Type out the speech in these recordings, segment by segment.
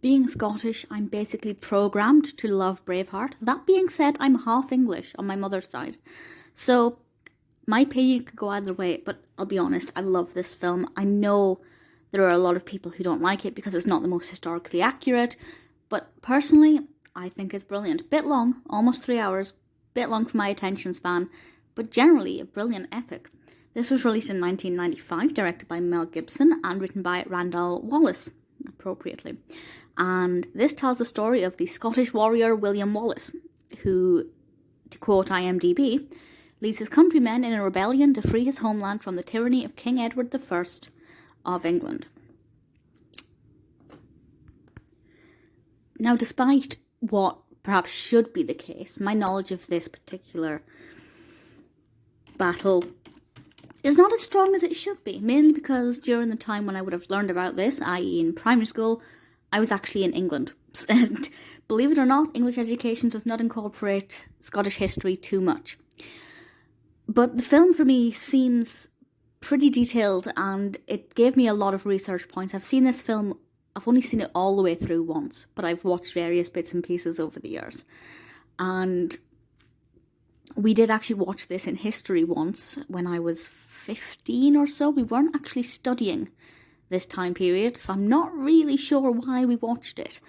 Being Scottish, I'm basically programmed to love Braveheart. That being said, I'm half English on my mother's side. So my opinion could go either way, but I'll be honest, I love this film. I know there are a lot of people who don't like it because it's not the most historically accurate, but personally, I think it's brilliant. Bit long, almost 3 hours, bit long for my attention span, but generally a brilliant epic. This was released in 1995, directed by Mel Gibson and written by Randall Wallace, appropriately. And this tells the story of the Scottish warrior William Wallace, who, to quote IMDb, leads his countrymen in a rebellion to free his homeland from the tyranny of King Edward I of England. Now, despite what perhaps should be the case, my knowledge of this particular battle is not as strong as it should be, mainly because during the time when I would have learned about this, i.e. in primary school, I was actually in England. And believe it or not, English education does not incorporate Scottish history too much. But the film for me seems pretty detailed and it gave me a lot of research points. I've seen this film, I've only seen it all the way through once, but I've watched various bits and pieces over the years. And we did actually watch this in history once when I was 15 or so. We weren't actually studying this time period, so I'm not really sure why we watched it.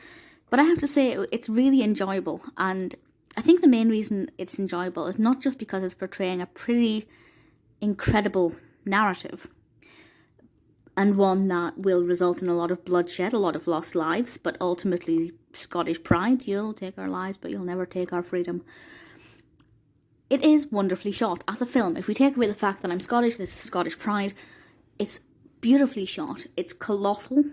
But I have to say, it's really enjoyable, and I think the main reason it's enjoyable is not just because it's portraying a pretty incredible narrative, and one that will result in a lot of bloodshed, a lot of lost lives, but ultimately Scottish pride. You'll take our lives, but you'll never take our freedom. It is wonderfully shot as a film. If we take away the fact that I'm Scottish, this is Scottish pride, it's beautifully shot. It's colossal.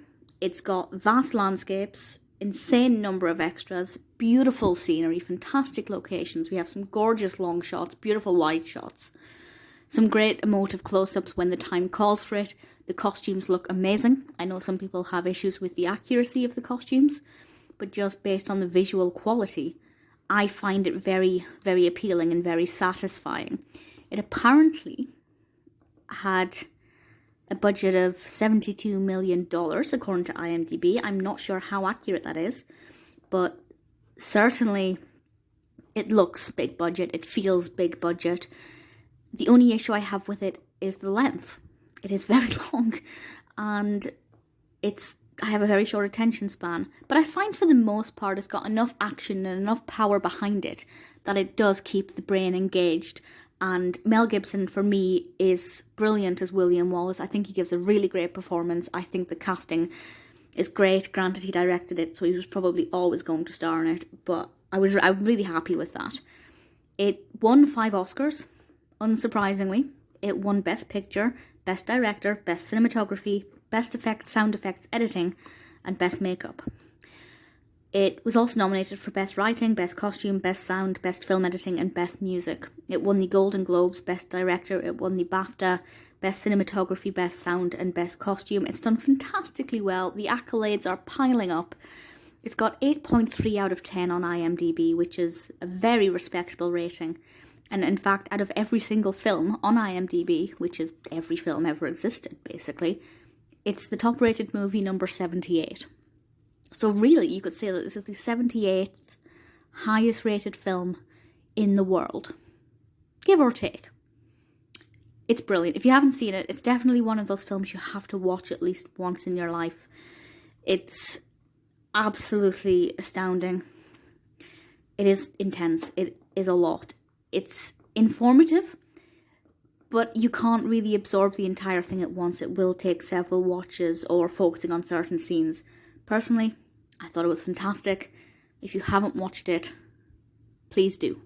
It's got vast landscapes, insane number of extras, beautiful scenery, fantastic locations. We have some gorgeous long shots, beautiful wide shots, some great emotive close-ups when the time calls for it. The costumes look amazing. I know some people have issues with the accuracy of the costumes, but just based on the visual quality, I find it very, very appealing and very satisfying. It apparently had a budget of $72 million, according to IMDb. I'm not sure how accurate that is, but certainly it looks big budget, it feels big budget. The only issue I have with it is the length. It is very long, and I have a very short attention span, but I find for the most part it's got enough action and enough power behind it that it does keep the brain engaged. And Mel Gibson, for me, is brilliant as William Wallace. I think he gives a really great performance. I think the casting is great. Granted, he directed it, so he was probably always going to star in it, but I'm really happy with that. It won 5 Oscars, unsurprisingly. It won Best Picture, Best Director, Best Cinematography, Best Effects, Sound Effects, Editing, and Best Makeup. It was also nominated for Best Writing, Best Costume, Best Sound, Best Film Editing, and Best Music. It won the Golden Globes, Best Director, it won the BAFTA, Best Cinematography, Best Sound, and Best Costume. It's done fantastically well. The accolades are piling up. It's got 8.3 out of 10 on IMDb, which is a very respectable rating. And in fact, out of every single film on IMDb, which is every film ever existed, basically, it's the top-rated movie number 78. So really, you could say that this is the 78th highest-rated film in the world. Give or take. It's brilliant. If you haven't seen it, it's definitely one of those films you have to watch at least once in your life. It's absolutely astounding. It is intense. It is a lot. It's informative, but you can't really absorb the entire thing at once. It will take several watches or focusing on certain scenes. Personally, I thought it was fantastic. If you haven't watched it, please do.